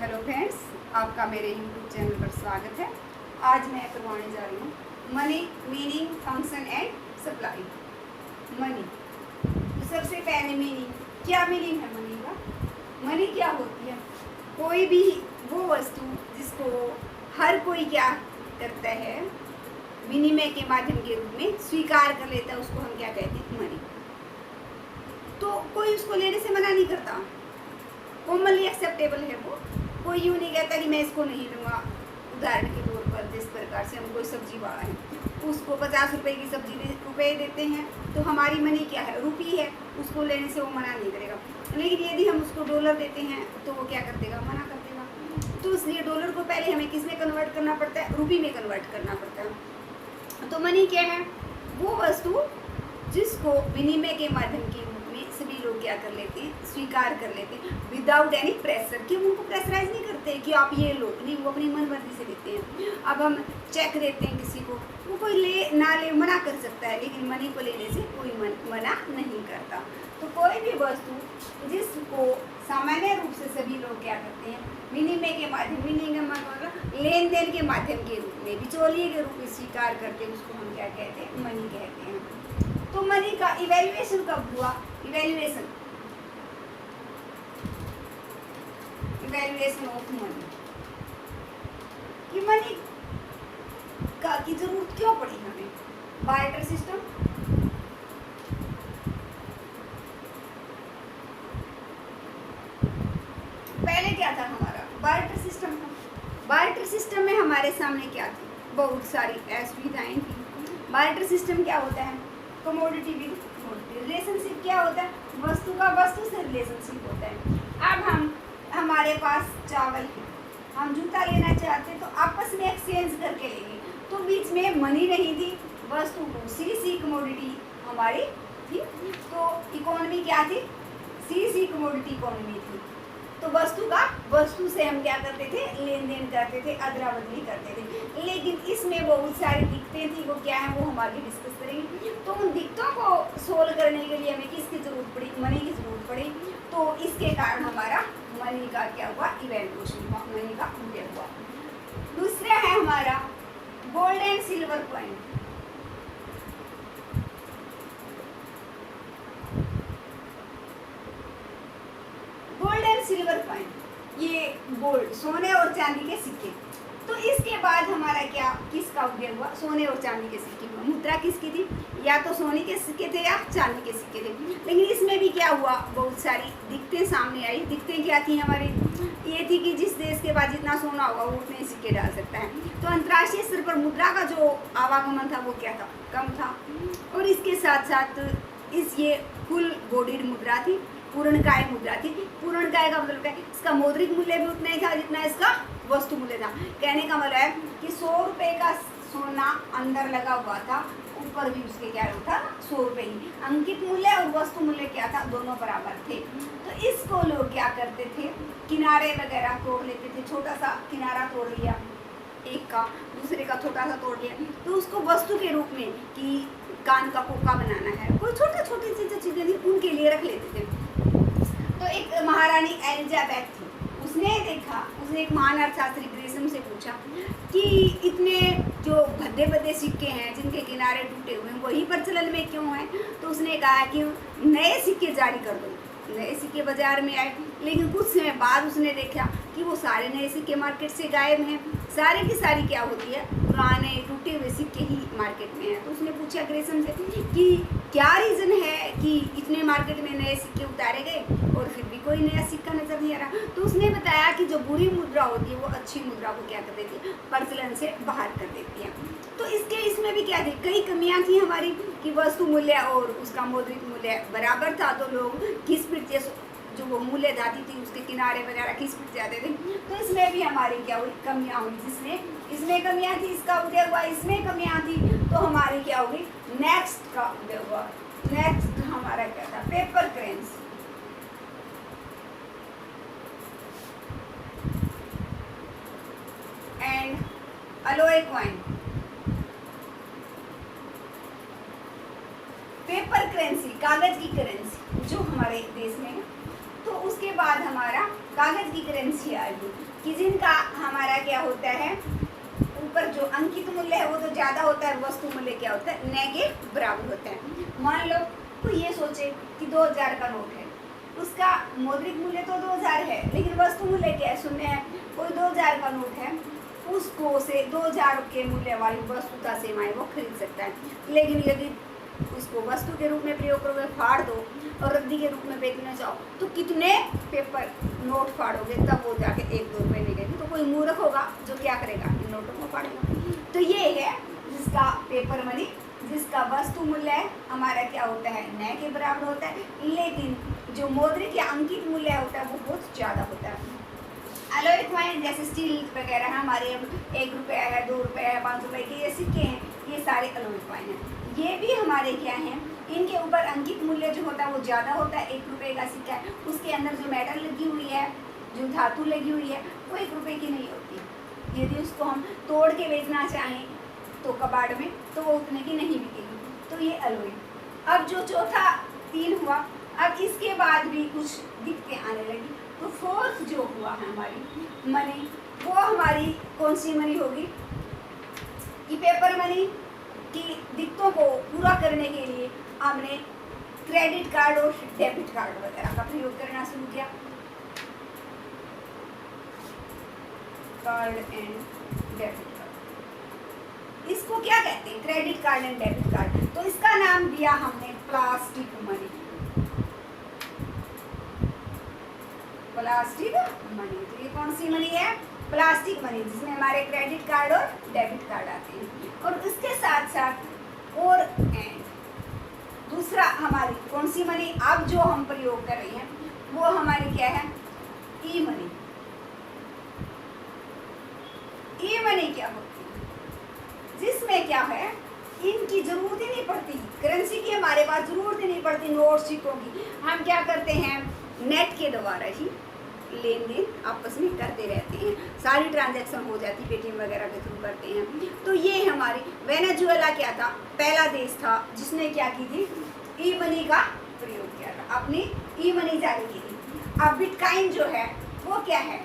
Hello friends, आपका मेरे YouTube channel पर स्वागत है। आज मैं करवाने जा रही हूँ money meaning function and supply. Money तो सबसे पहले मीनिंग, क्या मीनिंग है मनी का? मनी क्या होती है? कोई भी वो वस्तु जिसको हर कोई क्या करता है, विनिमय के माध्यम के रूप में स्वीकार कर लेता है, उसको हम क्या कहते हैं? मनी। तो कोई उसको लेने से मना नहीं करता, कॉमनली एक्सेप्टेबल है वो। कोई यूँ नहीं कहता कि मैं इसको नहीं लूँगा। उदाहरण के तौर पर जिस प्रकार से हम कोई सब्जी वाला है, उसको 50 रुपए की सब्जी रुपये देते हैं, तो हमारी मनी क्या है? रुपी है, उसको लेने से वो मना नहीं करेगा। लेकिन यदि हम उसको डॉलर देते हैं तो वो क्या कर देगा? मना कर देगा। तो इसलिए डॉलर को पहले हमें किस में कन्वर्ट करना पड़ता है? रुपी में कन्वर्ट करना पड़ता है। तो मनी क्या है? वो वस्तु जिसको विनिमय के माध्यम के रूप में सभी लोग क्या कर लेते हैं? स्वीकार कर लेते हैं, विदाउट एनी प्रेशर। कि उनको प्रेशराइज नहीं करते कि आप ये लो, नहीं, वो अपनी मन मर्जी से देते हैं। अब हम चेक देते हैं किसी को, वो कोई ले ना ले मना कर सकता है, लेकिन मनी को लेने से कोई मना नहीं करता। तो कोई भी वस्तु जिसको सामान्य रूप से सभी लोग क्या करते हैं? विनिमय के माध्यम, मतलब लेन देन के माध्यम के रूप में, बिचौलिए के रूप में स्वीकार करते हैं, उसको हम क्या कहते हैं? मनी कहते हैं। तो मनी का इवैल्यूएशन कब हुआ? इवैल्यूएशन ऑफ मनी, कि मनी का की जरूरत क्यों पड़ी हमें? बार्टर सिस्टम, पहले क्या था हमारा? बार्टर सिस्टम था। बार्टर सिस्टम में हमारे सामने क्या थी? बहुत सारी असुविधाएं थी। बार्टर सिस्टम क्या होता है? Commodity with commodity. रिलेशनशिप क्या होता है? वस्तु का वस्तु से रिलेशनशिप होता है। अब हमारे पास चावल है, हम जूता लेना चाहते तो आपस में एक्सचेंज करके लेंगे, तो बीच में मनी नहीं थी, वस्तु सी कमोडिटी हमारी थी। तो इकोनॉमी क्या थी? सी कमोडिटी इकोनॉमी थी। तो वस्तु से हम क्या करते थे? लेन देन करते थे, अदला बदली करते थे। लेकिन इसमें बहुत सारी दिक्कतें थी, वो क्या है वो हम आगे डिस्कस करेंगे। तो उन दिक्कतों को सोल्व करने के लिए हमें किसकी जरूरत पड़ी? मनी की जरूरत पड़ी। तो इसके कारण हमारा मनी का क्या हुआ? इवैल्यूएशन हुआ, मनी का उदय हुआ। दूसरा है हमारा gold and silver coin. Gold and silver coin, ये गोल्ड, सोने और चांदी के सिक्के। तो इसके बाद हमारा क्या, किसका उदय हुआ? सोने और चांदी के सिक्के हुआ। मुद्रा किसकी थी? या तो सोने के सिक्के थे या चांदी के सिक्के थे। लेकिन इसमें भी क्या हुआ? बहुत सारी दिक्कतें सामने आई। दिक्कतें क्या थी हमारी? ये थी कि जिस देश के पास जितना सोना होगा वो उतने सिक्के डाल सकता है। तो अंतर्राष्ट्रीय स्तर पर मुद्रा का जो आवागमन था वो क्या था? कम था। और इसके साथ साथ ये फुल बॉडीड मुद्रा थी, पूर्णकाय मुद्रा थी। पूर्णकाय का मतलब क्या है? इसका मौद्रिक मूल्य भी उतना ही था जितना इसका वस्तु मूल्य था। कहने का मतलब है कि 100 रुपये का सोना अंदर लगा हुआ था, ऊपर भी उसके क्या था? 100 रुपये ही। अंकित मूल्य और वस्तु मूल्य क्या था? दोनों बराबर थे। तो इसको लोग क्या करते थे? किनारे वगैरह तोड़ लेते थे। छोटा सा किनारा तोड़ लिया एक का, दूसरे का छोटा सा तोड़ लिया, तो उसको वस्तु के रूप में, कि कान का कोका बनाना है, कोई छोटी छोटी चीज़ें थी, उनके लिए रख लेते थे। तो एक महारानी एलिजाबेथ थी, उसने एक महान अर्थशास्त्री ग्रेसम से पूछा कि इतने जो भद्दे भद्दे सिक्के हैं जिनके किनारे टूटे हुए हैं वही प्रचलन में क्यों हैं? तो उसने कहा कि नए सिक्के जारी कर दो। नए सिक्के बाजार में आए, लेकिन कुछ समय बाद उसने देखा कि वो सारे नए सिक्के मार्केट से गायब हैं। सारे की सारी क्या होती है? पुराने टूटे हुए सिक्के ही मार्केट में हैं। तो उसने पूछा ग्रेसम से कि क्या रीज़न है कि इतने मार्केट में नए सिक्के उतारे गए और फिर भी कोई नया सिक्का नजर नहीं आ रहा? तो उसने बताया कि जो बुरी मुद्रा होती है वो अच्छी मुद्रा को क्या कर देती है? प्रचलन से बाहर कर देती है। तो इसमें भी क्या थी? कई कमियां थी हमारी, कि वस्तु मूल्य और उसका मौद्रिक मूल्य बराबर था, तो लोग घिस पिट जो वो मूल्य धाती थी उसके किनारे वगैरह घिस पिट जाते थे। तो इसमें भी हमारी क्या हुई? कमियां हुई। जिसमें इसमें कमियां थी, इसका उदय हुआ। इसमें कमियां थी, तो हमारी क्या हुई? नेक्स्ट का उदय हुआ। नेक्स्ट हमारा क्या था? Paper currency. And alloy coin. Paper currency, कागज की करेंसी जो हमारे देश में है। तो उसके बाद हमारा कागज की करेंसी आ गई। कि जिनका हमारा क्या होता है, ऊपर जो अंकित मूल्य है वो तो ज़्यादा होता है, वस्तु मूल्य क्या होता है, न के बराबर होता है। मान लो कोई ये सोचे कि 2000 का नोट है, उसका मौद्रिक मूल्य तो 2000 है, लेकिन वस्तु मूल्य क्या है, 0 है। कोई 2000 का नोट है, उसको से 2000 के मूल्य वाली वस्तु तथा सेवाएं वो खरीद सकता है। लेकिन यदि उसको वस्तु के रूप में प्रयोग करोगे, फाड़ दो और रद्दी के रूप में बेचना चाहो तो कितने पेपर नोट फाड़ोगे, तब वो जाके 1-2 रुपये निकलेगी। तो कोई मूर्ख होगा जो क्या करेगा, इन नोटों को फाड़ेगा। तो ये है जिसका पेपर मनी, जिसका वस्तु मूल्य है हमारा क्या होता है, न के बराबर होता है, लेकिन जो मौद्रिक या अंकित मूल्य होता है वो बहुत ज़्यादा होता है। अलॉय कॉइन जैसे स्टील वगैरह हमारे 1 रुपया है, 2 रुपये है, 5 रुपये के ये सिक्के हैं, ये सारे अलॉय कॉइन हैं। ये भी हमारे क्या हैं, इनके ऊपर अंकित मूल्य जो होता है वो ज़्यादा होता है। 1 रुपये का सिक्का है, उसके अंदर जो मेटल लगी हुई है, जो धातु लगी हुई है, वो 1 रुपये की नहीं होती। यदि उसको हम तोड़ के बेचना चाहें तो कबाड़ में, तो वो उतने की नहीं बिकेगी। तो ये अलॉय। अब जो चौथा 3 हुआ, अब इसके बाद भी कुछ दिक्कतें आने लगी। तो फोर्थ जो हुआ है हमारी मनी, वो हमारी कौन सी मनी होगी, कि पेपर मनी की दिक्कतों को पूरा करने के लिए हमने क्रेडिट कार्ड और डेबिट कार्ड वगैरह का प्रयोग करना शुरू किया। कार्ड एंड डेबिट कार्ड, इसको क्या कहते हैं, credit card and debit card. तो इसका नाम दिया हमने प्लास्टिक मनी। प्लास्टिक मनी, तो ये कौन सी मनी है, प्लास्टिक मनी, जिसमें हमारे क्रेडिट कार्ड और डेबिट कार्ड आते हैं। और उसके साथ साथ और दूसरा हमारी कौन सी मनी अब जो हम प्रयोग कर रहे हैं वो हमारी क्या है, ई मनी। ई मनी क्या होती है, जिसमें क्या है, इनकी जरूरत ही नहीं पड़ती, करेंसी की हमारे पास जरूरत ही नहीं पड़ती, नोट सिक्कों की। हम क्या करते हैं, नेट के द्वारा ही लेन देन आपस में करते रहते हैं, सारी ट्रांजैक्शन हो जाती, पेटीएम वगैरह के थ्रू करते हैं। तो ये हमारी वेनेजुएला क्या था, पहला देश था जिसने क्या की थी, ई मनी का प्रयोग किया था, अपनी ई मनी जारी की थी। अब बिटकॉइन जो है वो क्या है,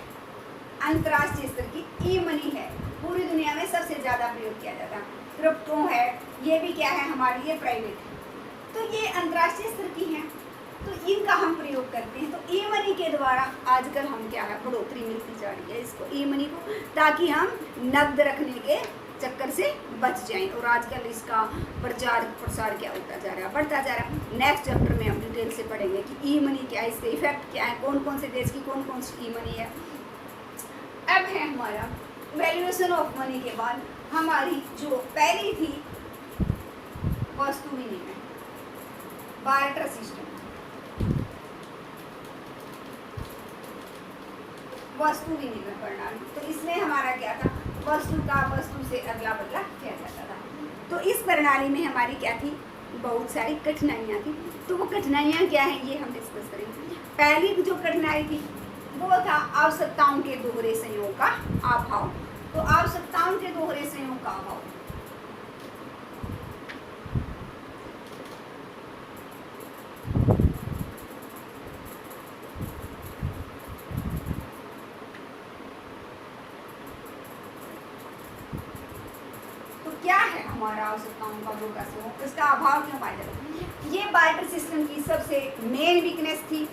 अंतर्राष्ट्रीय स्तर की ई मनी है, पूरी दुनिया में सबसे ज़्यादा प्रयोग किया जाता है। क्रिप्टो है, ये भी क्या है हमारी, ये प्राइवेट है। तो ये अंतर्राष्ट्रीय स्तर की हैं, तो इनका हम प्रयोग करते हैं। तो ई मनी के द्वारा आजकल हम क्या है, बढ़ोतरी मिलती जा रही है इसको, ई मनी को, ताकि हम नकद रखने के चक्कर से बच जाएं। और आजकल इसका प्रचार प्रसार क्या होता जा रहा है, बढ़ता जा रहा है। नेक्स्ट चैप्टर में हम डिटेल से पढ़ेंगे कि ई मनी क्या है, इसके इफेक्ट क्या है, कौन कौन से देश की कौन कौन सी ई मनी है। अब है हमारा वैल्यूएशन ऑफ मनी के बाद हमारी जो पहली थी वस्तु विनिमय, बार्टर सिस्टम, वस्तु विनिमय प्रणाली। तो इसमें हमारा क्या था, वस्तु का वस्तु से अदला बदला किया जाता था। तो इस प्रणाली में हमारी क्या थी, बहुत सारी कठिनाइयाँ थी। तो वो कठिनाइयाँ क्या हैं ये हम डिस्कस करेंगे। पहली जो कठिनाई थी वो था आवश्यकताओं के दोहरे संयोग का अभाव। तो आवश्यकताओं के दोहरे संयोग का अभाव, क्या है हमारा आवश्यकताओं का दोहरा संयोग, इसका अभाव क्यों पाया जाता है। ये बार्टर सिस्टम की सबसे मेन वीकनेस थी,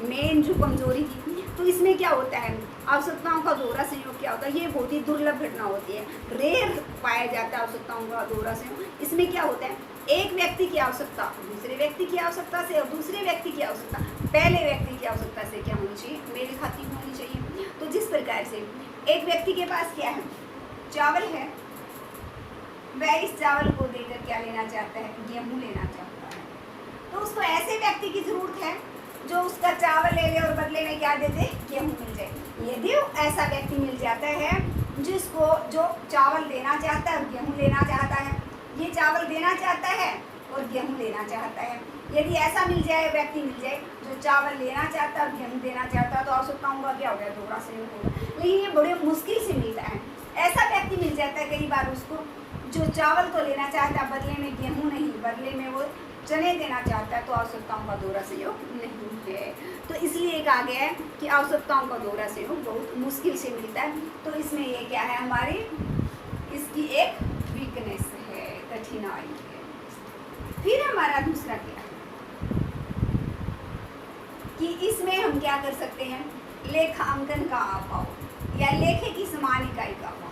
मेन जो कमजोरी थी। तो इसमें क्या होता है, आवश्यकताओं का दोहरा संयोग क्या होता है, ये बहुत ही दुर्लभ घटना होती है, रेयर पाया जाता है आवश्यकताओं का दोहरा संयोग। इसमें क्या होता है, एक व्यक्ति की आवश्यकता दूसरे व्यक्ति की आवश्यकता से, और दूसरे व्यक्ति की आवश्यकता पहले व्यक्ति की आवश्यकता से क्या होनी चाहिए, मेल खाती होनी चाहिए। तो जिस प्रकार से एक व्यक्ति के पास क्या है, चावल है, वह इस चावल को देकर क्या लेना चाहता है, गेहूँ लेना चाहता है। तो उसको ऐसे व्यक्ति की जरूरत है जो उसका चावल ले ले और बदले में क्या दे दे, गेहूँ मिल जाए। यदि ऐसा व्यक्ति मिल जाता है जिसको जो चावल देना चाहता है और गेहूँ लेना चाहता है, ये चावल देना चाहता है और गेहूँ लेना चाहता है, यदि ऐसा मिल जाए, व्यक्ति मिल जाए जो चावल लेना चाहता है और गेहूँ देना चाहता है, तो आवश्यकताओं का क्या हो गया, दोहरा संयोग होगा। लेकिन ये बड़े मुश्किल से मिलता है। ऐसा व्यक्ति मिल जाता है कई बार उसको जो चावल तो लेना चाहता है, बदले में गेहूँ नहीं, बदले में वो चने देना चाहता है, तो आवश्यकताओं का दोहरा संयोग नहीं है। तो इसलिए कहा गया है कि आवश्यकताओं का दोहरा संयोग बहुत मुश्किल से मिलता है। तो इसमें ये क्या है, हमारी इसकी एक वीकनेस है, कठिनाई है। फिर हमारा दूसरा क्या है कि इसमें हम क्या कर सकते हैं, लेखांकन का अभाव या लेखे की समान इकाई का अभाव।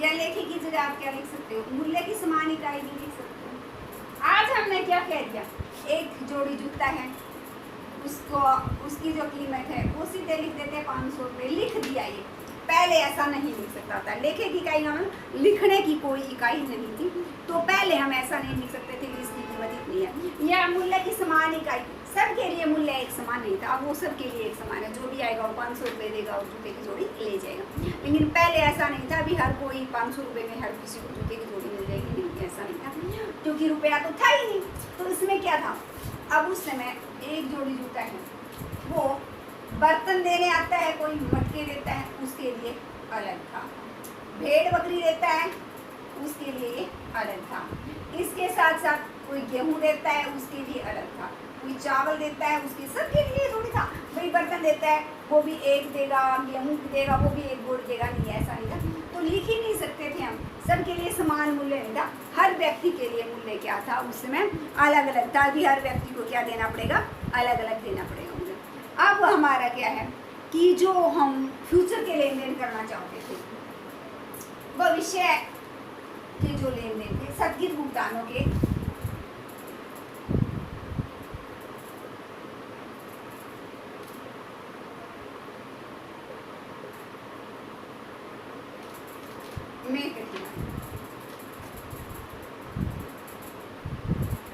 या लेखे की जगह आप क्या लिख सकते हो, मूल्य की समान इकाई भी लिख सकते हो। आज हमने क्या कह दिया, एक जोड़ी जूता है, उसको उसकी जो कीमत है वो सीधे लिख देते हैं 500 रुपये, लिख दिया। ये पहले ऐसा नहीं लिख सकता था, लेखे की इकाई में लिखने की कोई इकाई नहीं थी, तो पहले हम ऐसा नहीं लिख सकते थे कि इसकी कीमत इतनी है। या मूल्य की समान इकाई, सबके लिए मूल्य एक समान नहीं था, अब वो सबके लिए एक समान है, जो भी आएगा वो 500 रुपये देगा और जूते की जोड़ी ले जाएगा। लेकिन पहले ऐसा नहीं था, अभी हर कोई 500 रुपये में हर किसी को जूते की जोड़ी मिल जाएगी, नहीं ऐसा नहीं था, क्योंकि रुपया तो था ही नहीं। तो इसमें क्या था, अब उस समय एक जोड़ी जूता है, वो बर्तन देने आता है, कोई मटके देता है, उसके लिए अलग था। भेड़ बकरी देता है, उसके लिए अलग था। इसके साथ साथ कोई गेहूं देता है, उसके लिए अलग था। कोई चावल देता है, उसके सबके लिए थोड़ी था। भाई बर्तन देता है, वो भी एक देगा, गेहूं देगा, वो भी एक बोरी देगा, नहीं ऐसा नहीं था। तो लिख ही नहीं सकते थे हम, सबके लिए समान मूल्य नहीं था, हर व्यक्ति के लिए मूल्य क्या था उस समय अलग अलग था। अभी हर व्यक्ति को क्या देना पड़ेगा, अलग अलग देना पड़ेगा। अब हमारा क्या है कि जो हम फ्यूचर के लेन देन करना चाहते थे, भविष्य के जो लेन देन थे, स्थगित भुगतानों के, में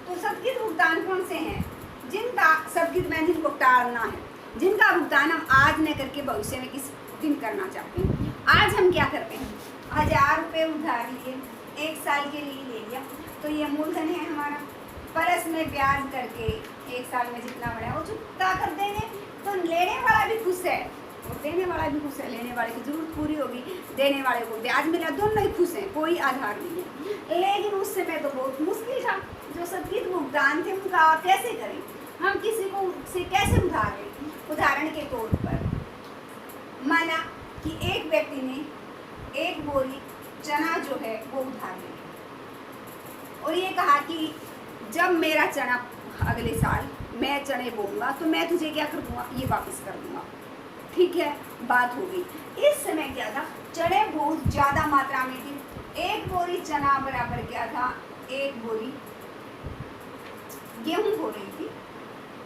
तो स्थगित भुगतान कौन से हैं, जिनका स्थगित में जिनको टालना है, जिनका भुगतान हम आज न करके भविष्य में किस दिन करना चाहते हैं। आज हम क्या करते हैं, 1000 रुपये उधार लिए, 1 साल के लिए ले लिया, तो ये मूलधन है हमारा, परस में ब्याज करके 1 साल में जितना बढ़ा वो चुकता कर देंगे। तो लेने वाला भी खुश है और देने वाला भी खुश है, लेने वाले की जरूरत पूरी होगी, देने वाले को ब्याज मिला, दोनों ही खुश हैं, कोई आधार नहीं है। लेकिन उस समय तो बहुत मुश्किल था, जो स्थगित भुगतान थे उनका कैसे करें, हम किसी को से कैसे उधार लें। उदाहरण के तौर पर माना कि एक व्यक्ति ने 1 बोरी चना जो है वो उधार लिया और ये कहा कि जब मेरा चना अगले साल मैं चने बोऊंगा तो मैं तुझे क्या कर दूंगा, ये वापस कर दूंगा। ठीक है, बात हो गई। इस समय क्या था, चने बहुत ज़्यादा मात्रा में थी। 1 बोरी चना बराबर क्या था, 1 बोरी गेहूं हो रही थी,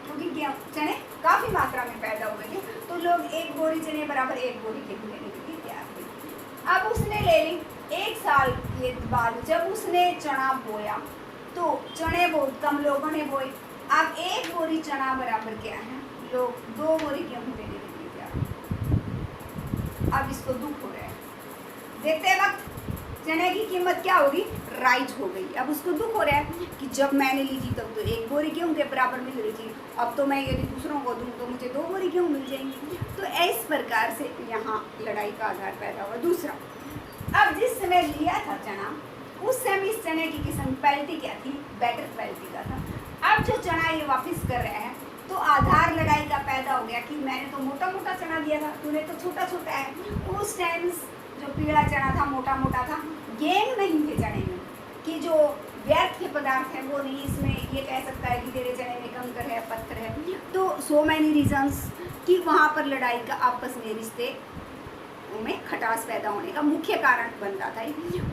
क्योंकि चने काफ़ी मात्रा में पैदा हुए थे, तो लोग 1 बोरी चने बराबर 1 बोरी गेहूं लेने के लिए तैयार थे। अब उसने ले ली, 1 साल के बाद जब उसने चना बोया तो चने बहुत कम लोगों ने बोए। अब 1 बोरी चना बराबर क्या है, लोग 2 बोरी गेहूं लेने के लिए तैयार। अब इसको दुख हो रहा है, देते वक्त चने की कीमत क्या होगी, राइज हो गई। अब उसको दुख हो रहा है कि जब मैंने ली थी तब तो 1 बोरी गेहूं के बराबर मिल रही थी, अब तो मैं यदि दूसरों को दूं तो मुझे 2 बोरी गेहूं मिल जाएंगी। तो इस प्रकार से यहाँ लड़ाई का आधार पैदा हुआ। दूसरा, अब जिस समय लिया था चना, उस समय इस चने की किस्म क्वालिटी क्या थी, बेटर क्वालिटी का था। अब जो चना ये वापस कर रहा है तो आधार लड़ाई का पैदा हो गया कि मैंने तो मोटा मोटा चना दिया था, तूने तो छोटा छोटा है। उस टाइम जो पीला चना था मोटा मोटा था, गेम नहीं थे चने में, कि जो व्यर्थ के पदार्थ है वो नहीं। इसमें ये कह सकता है कि तेरे चने में कंकर है, पत्थर है। तो सो मैनी रीजंस कि वहाँ पर लड़ाई का आपस में रिश्ते में खटास पैदा होने का मुख्य कारण बनता था।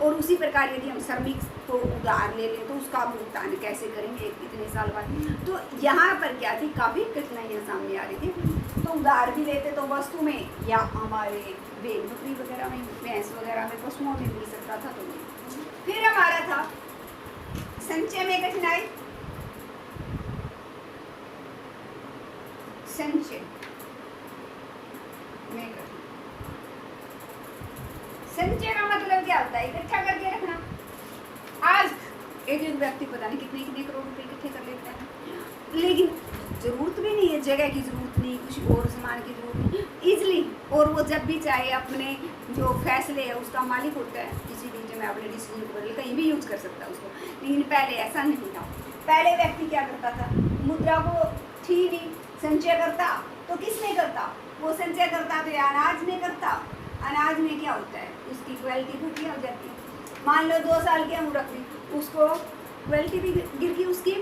और उसी प्रकार यदि हम श्रमिक को उधार ले लें तो उसका भुगतान कैसे करेंगे इतने साल बाद। तो यहाँ पर क्या थी, काफ़ी कठिनाइयाँ सामने आ रही थी। तो उधार भी लेते तो वस्तु में या हमारे भेड़ बकरी वगैरह में, भैंस वगैरह में, पशुओं में मिल सकता था। तो फिर हमारा था संचय में कठिनाई। संचय में कठिनाई, संचय का मतलब क्या होता है, इकट्ठा करके रखना। आज एक व्यक्ति पता नहीं कितने कितने करोड़ रुपए इकट्ठे कर लेता है, लेकिन जरूरत भी नहीं है, जगह की जरूरत नहीं, कुछ और सामान की जरूरत नहीं, इजली, और वो जब भी चाहे अपने जो फैसले है उसका मालिक होता है, किसी भी जगह अपने डिसीजन को बदल कहीं भी यूज कर सकता है उसको। लेकिन पहले ऐसा नहीं था। पहले व्यक्ति क्या करता था, मुद्रा को थी नहीं संचय करता तो किसने करता, वो संचय करता तो अनाज में करता। अनाज में क्या होता है, उसकी क्वालिटी घटिया हो जाती है। मान लो 2 साल की अंगूर रखी, उसको क्वालिटी भी गिर गई उसकी,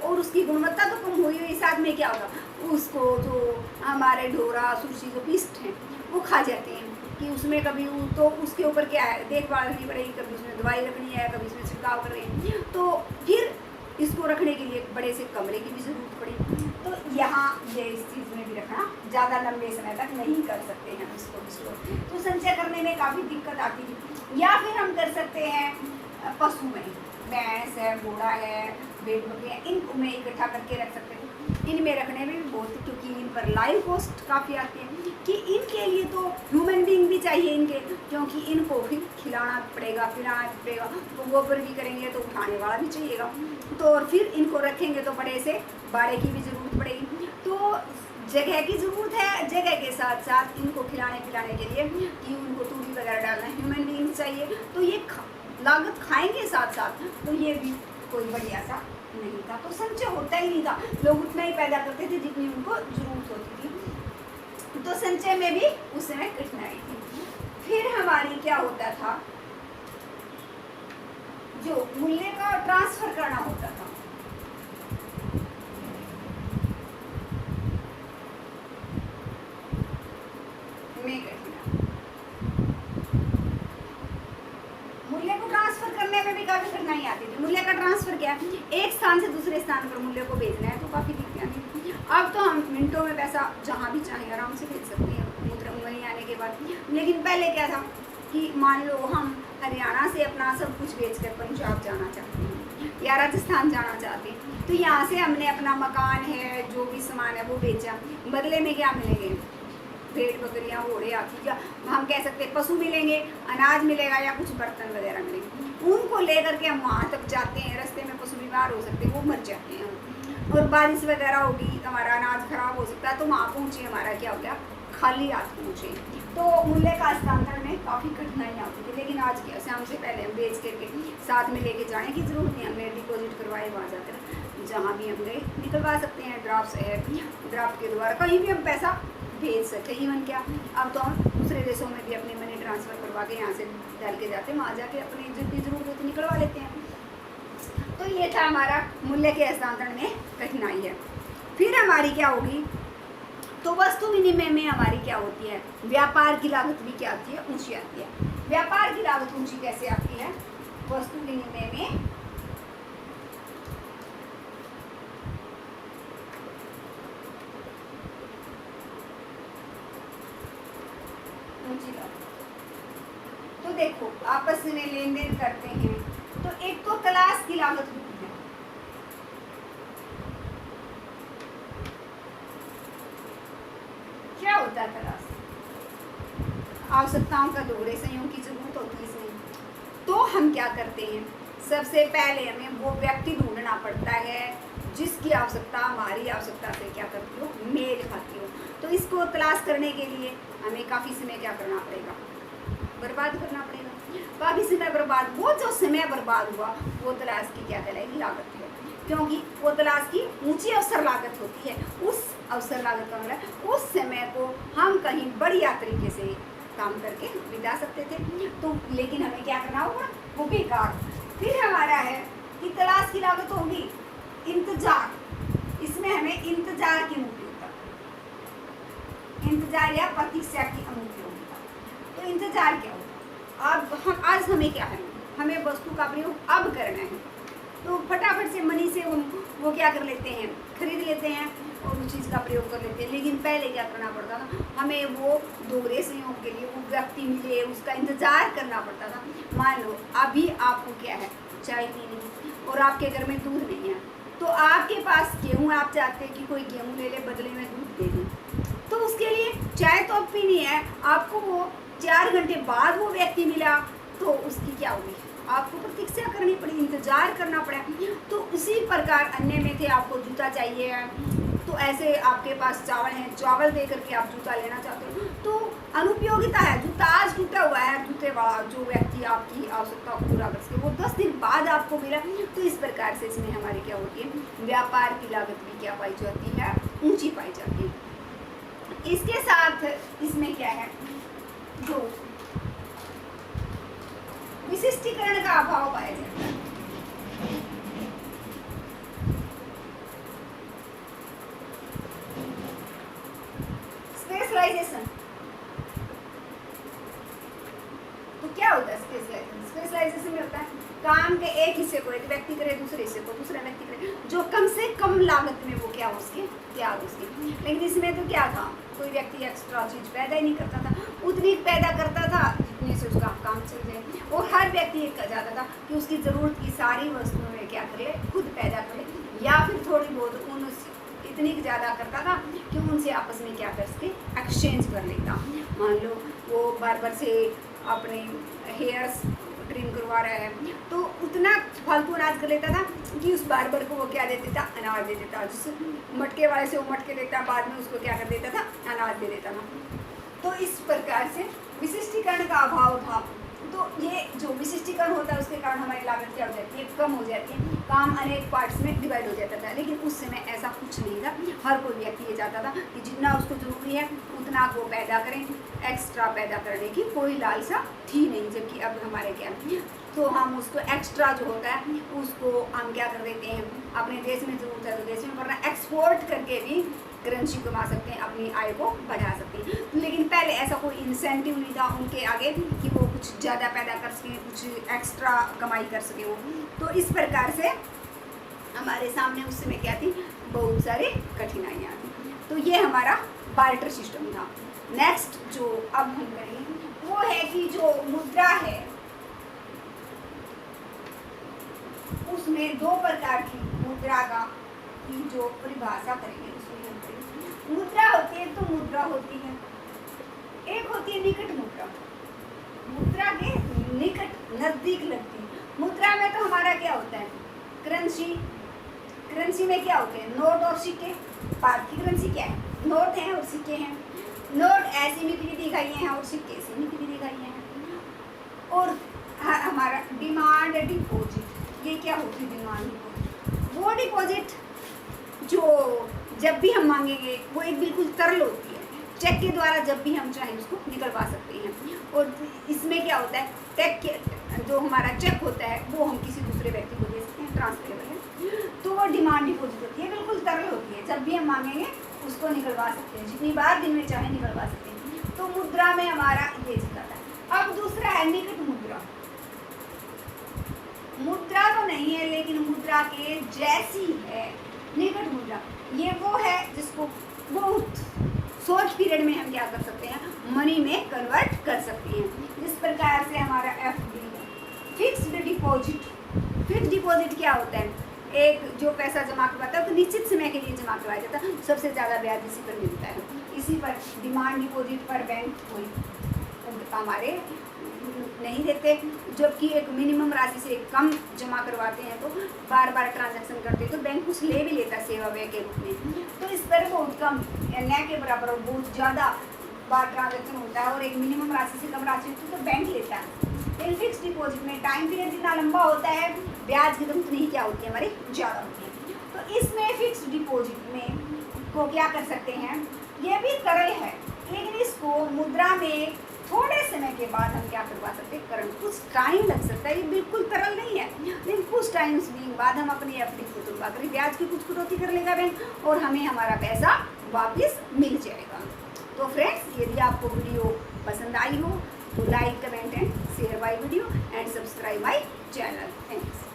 और उसकी गुणवत्ता तो कम हुई हुई, साथ में क्या होगा, उसको जो हमारे ढोरा सुरसी जो पिस्ट हैं वो खा जाते हैं कि उसमें कभी तो उसके ऊपर क्या है, देखभाल रखनी पड़ेगी, कभी उसमें दवाई रखनी है, कभी उसमें छिड़काव कर रहे हैं, तो फिर इसको रखने के लिए बड़े से कमरे की भी ज़रूरत पड़ी। तो यहाँ ये इस चीज़ में भी रखना, ज़्यादा लंबे समय तक नहीं कर सकते हैं इसको, तो संचय करने में काफ़ी दिक्कत आती है। या फिर हम कर सकते हैं पशु में, भैंस है, घोड़ा है, भेड़ बकरी है, इनको में इकट्ठा करके रख सकते हैं। इनमें रखने में भी बहुत, क्योंकि इन पर लाइव कॉस्ट काफ़ी आती है कि इनके लिए तो ह्यूमन बीइंग भी चाहिए इनके, क्योंकि इनको फिर खिलाना पड़ेगा, पिलाना पड़ेगा, तो गोबर भी करेंगे तो उठाने वाला भी चाहिएगा, तो और फिर इनको रखेंगे तो बड़े से बाड़े की भी ज़रूरत पड़ेगी। तो जगह की ज़रूरत है, जगह के साथ साथ इनको खिलाने पिलाने के लिए कि उनको तूड़ी वगैरह डालना, ह्यूमन बीइंग चाहिए, तो ये लागत खाएंगे साथ साथ, तो ये भी कोई बढ़िया सा नहीं था। तो संचय होता ही नहीं था, लोग उतना ही पैदा करते थे जितनी उनको ज़रूरत होती थी। तो संचय में भी उस समय कठिनाई थी। फिर हमारी क्या होता था, जो मूल्य का ट्रांसफर करना होता था, मूल्य को ट्रांसफर करने में भी काफी कठिनाई आती थी। मूल्य का ट्रांसफर क्या है, एक स्थान से दूसरे स्थान पर मूल्य को भेजना है, तो काफी दिक्कतें आती थी। अब तो हम मिनटों में पैसा जहाँ भी चाहे आराम से भेज सकते हैं मुद्रा मनी आने के बाद। लेकिन पहले क्या था कि मान लो हम हरियाणा से अपना सब कुछ बेचकर पंजाब जाना चाहते हैं या राजस्थान जाना चाहते हैं, तो यहाँ से हमने अपना मकान है, जो भी सामान है वो बेचा, बदले में क्या मिलेंगे, भेड़ बकरियाँ, घोड़े, हाथी, या हम कह सकते हैं पशु मिलेंगे, अनाज मिलेगा या कुछ बर्तन वगैरह मिलेंगे। उनको लेकर के हम वहाँ तक जाते हैं, रास्ते में पशु बीमार हो सकते हैं, वो मर जाते हैं, और बारिश वगैरह होगी, हमारा अनाज खराब हो सकता है, तो वहाँ पहुँचे हमारा क्या हो गया, खाली हाथ पहुँचे। तो मूल्य का हस्तांतरण में काफ़ी कठिनाइयाँ होती थी। लेकिन आज के शाम से पहले हम बेच करके साथ में लेके जाने की ज़रूरत नहीं, हमने डिपॉजिट करवाए, वहाँ जाकर जहाँ भी हम गए निकलवा सकते हैं। ड्राफ्ट है, ड्राफ्ट के द्वारा कहीं भी हम पैसा भेज सकते हैं। इवन क्या, अब तो हम दूसरे देशों में भी अपनी मनी ट्रांसफ़र करवा के यहाँ से डाल के जाते हैं, वहाँ जाके अपनी जितनी ज़रूरत होती निकलवा लेते हैं। तो ये था हमारा मूल्य के हस्तांतरण में कठिनाई है। फिर हमारी क्या होगी, तो वस्तु विनिमय में हमारी क्या होती है, व्यापार की लागत भी क्या आती है, ऊंची आती है। व्यापार की लागत ऊंची कैसे आती है, वस्तु विनिमय में ऊंची लागत। तो देखो आपस में लेन देन करते हैं, तो एक तो तलाश की लागत होती है, क्या होता है तलाश, आवश्यकताओं का दोहरे संयोग की जरूरत होती है इसमें। तो हम क्या करते हैं, सबसे पहले हमें वो व्यक्ति ढूंढना पड़ता है जिसकी आवश्यकता हमारी आवश्यकता से क्या करती हो, मेल खाती हो। तो इसको तलाश करने के लिए हमें काफ़ी समय क्या करना पड़ेगा, बर्बाद करना पड़ेगा, काफ़ी समय बर्बाद। वो जो समय बर्बाद हुआ वो तलाश की क्या कहलाएगी, लागत है, क्योंकि वो तलाश की ऊंची अवसर लागत होती है। उस अवसर लागत का मतलब उस समय को हम कहीं बढ़िया तरीके से काम करके बिता सकते थे, तो लेकिन हमें क्या करना होगा, वो बेकार। फिर हमारा है कि तलाश की लागत होगी इंतजार, इसमें हमें इंतजार की अनुमति, इंतजार या प्रतीक्षा की अनुमति होगी। तो इंतजार क्या होगा, अब हम आज हमें क्या है, हमें वस्तु का प्रयोग अब करना है, तो फटाफट से मनी से वो क्या कर लेते हैं, खरीद लेते हैं और उस चीज़ का प्रयोग कर लेते हैं। लेकिन पहले क्या करना पड़ता था, हमें वो दोहरे संयोग के लिए वो व्यक्ति मिले, उसका इंतजार करना पड़ता था। मान लो अभी आपको क्या है, चाय पीनी और आपके घर में दूध नहीं है, तो आपके पास गेहूँ, आप चाहते हैं कि कोई गेहूँ ले ले, बदले में दूध दे दें, तो उसके लिए चाय तो अब पीनी है, आपको वो 4 घंटे बाद वो व्यक्ति मिला, तो उसकी क्या होगी, आपको प्रतीक्षा करनी पड़ी, इंतजार करना पड़ा। तो उसी प्रकार अन्य में थे, आपको जूता चाहिए, तो ऐसे आपके पास चावल है, चावल दे करके आप जूता लेना चाहते हो तो अनुपयोगिता है। जूता आज टूटा हुआ है, जूते वाला जो व्यक्ति आपकी आवश्यकता को पूरा कर सके वो 10 दिन बाद आपको मिला। तो इस प्रकार से इसमें हमारी क्या होती है, व्यापार की लागत भी क्या पाई जाती है, ऊंची पाई जाती है। इसके साथ इसमें क्या है, जो विशिष्टीकरण का अभाव पाया जाता है। स्पेशलाइजेशन, तो क्या होता है स्पेशलाइजेशन? स्पेशलाइजेशन में होता है काम के एक हिस्से को एक व्यक्ति करे, दूसरे हिस्से को दूसरा व्यक्ति करे, जो कम से कम लागत में वो क्या हो उसके क्या हो उसकी। लेकिन इसमें तो क्या था, कोई व्यक्ति एक्स्ट्रा चीज पैदा ही नहीं करता था, उतनी पैदा करता था जितने से उसका काम चल जाए। और हर व्यक्ति एक चाहता था कि उसकी जरूरत की सारी वस्तुओं में क्या करे, खुद पैदा करे, या फिर थोड़ी बहुत उन इतनी ज़्यादा करता था कि उनसे आपस में क्या कर सके, एक्सचेंज कर लेता। मान लो वो बार्बर से अपने हेयर्स ट्रिम करवा रहा है तो उतना फालतू अनाज कर लेता था कि उस बार्बर को वो क्या दे देता, अनाज दे देता। जिस मटके वाले से वो मटके देता, बाद में उसको क्या कर देता था, अनाज दे देता था। तो इस प्रकार से विशिष्टीकरण का अभाव था। तो ये जो विशिष्टीकरण होता है उसके कारण हमारी लागत क्या हो जाती है, कम हो जाती है। काम अनेक पार्ट्स में डिवाइड हो जाता था। लेकिन उस समय ऐसा कुछ नहीं था। हर कोई व्यक्ति ये चाहता था कि जितना उसको जरूरी है उतना वो पैदा करें, एक्स्ट्रा पैदा करने की कोई लालसा थी नहीं। जबकि अब हमारे क्या है, तो हम उसको एक्स्ट्रा जो होता है उसको हम क्या कर देते हैं, अपने देश में जरूरत है तो देश में, वरना एक्सपोर्ट करके भी करेंसी कमा सकते हैं, अपनी आय को बढ़ा सकते हैं। लेकिन पहले ऐसा कोई इंसेंटिव नहीं था उनके आगे कि वो कुछ ज़्यादा पैदा कर सकें, कुछ एक्स्ट्रा कमाई कर सकें वो। तो इस प्रकार से हमारे सामने उस समय क्या थी, बहुत सारी कठिनाइयाँ थी। तो ये हमारा बार्टर सिस्टम था। नेक्स्ट जो अब हम करेंगे वो है कि जो मुद्रा है उसमें दो प्रकार की मुद्रा का की जो परिभाषा करेंगे उसमें हम करेंगे। मुद्रा होती है तो मुद्रा होती है, एक होती है निकट मुद्रा, मुद्रा के निकट नजदीक लगती है। मुद्रा में तो हमारा क्या होता है, करेंसी, करेंसी में क्या होते हैं, नोट और सिक्के। भारत की करेंसी क्या है, नोट हैं और सिक्के हैं। नोट ऐसी भी दिखाई हैं और सिक्के ऐसी भी दिखाई हैं। और हमारा डिमांड डिपॉजिट, ये क्या होती है डिमांड डिपॉजिट, वो डिपॉजिट जो जब भी हम मांगेंगे वो एक बिल्कुल तरल होती है, चेक के द्वारा जब भी हम चाहें उसको निकलवा सकते हैं। और इसमें क्या होता है, चेक जो हमारा चेक होता है वो हम किसी दूसरे व्यक्ति को दे सकते हैं, ट्रांसफरेबल है। तो वो डिमांड डिपॉजिट होती है, बिल्कुल तरल होती है, जब भी हम मांगेंगे उसको निकलवा सकते हैं, जितनी बार दिन में चाहे निकलवा सकते हैं। तो मुद्रा में हमारा ये चलता है। अब दूसरा है निकट मुद्रा। मुद्रा तो नहीं है लेकिन मुद्रा के जैसी है निकट मुद्रा। ये वो है जिसको बहुत शॉर्ट पीरियड में हम क्या कर सकते हैं, मनी में कन्वर्ट कर सकते हैं। इस प्रकार से हमारा FD fixed deposit. Fixed deposit क्या होता है, एक जो पैसा जमा करवाता है तो निश्चित समय के लिए जमा करवाया जाता है, सबसे ज़्यादा ब्याज इसी पर मिलता है। इसी पर डिमांड डिपॉजिट पर बैंक कोई हमारे नहीं देते, जबकि एक मिनिमम राशि से कम जमा करवाते हैं तो बार बार ट्रांजैक्शन करते हैं तो बैंक कुछ ले भी लेता है सेवा व्यय के रूप में। तो इस पर बहुत कम न के बराबर और बहुत ज़्यादा बार ट्रांजैक्शन होता है और एक मिनिमम राशि से कम राशि होती है तो बैंक लेता है। लेकिन फिक्स डिपॉजिट में टाइम पीरियड जितना लंबा होता है ब्याज की दर उतनी ही क्या होती है, हमारी ज़्यादा होती है। तो इसमें फिक्स डिपॉजिट में को क्या कर सकते हैं, ये भी तरल है लेकिन इसको मुद्रा में थोड़े समय के बाद हम क्या करवा सकते हैं, करंट। कुछ टाइम लग सकता है, ये बिल्कुल तरल नहीं है, लेकिन कुछ टाइम के बाद हम अपनी एफडी को तुलवा करें, ब्याज की कुछ कटौती कर लेगा बैंक और हमें हमारा पैसा वापस मिल जाएगा। तो फ्रेंड्स, यदि आपको वीडियो पसंद आई हो तो like, comment and share my video and subscribe my channel. Thanks.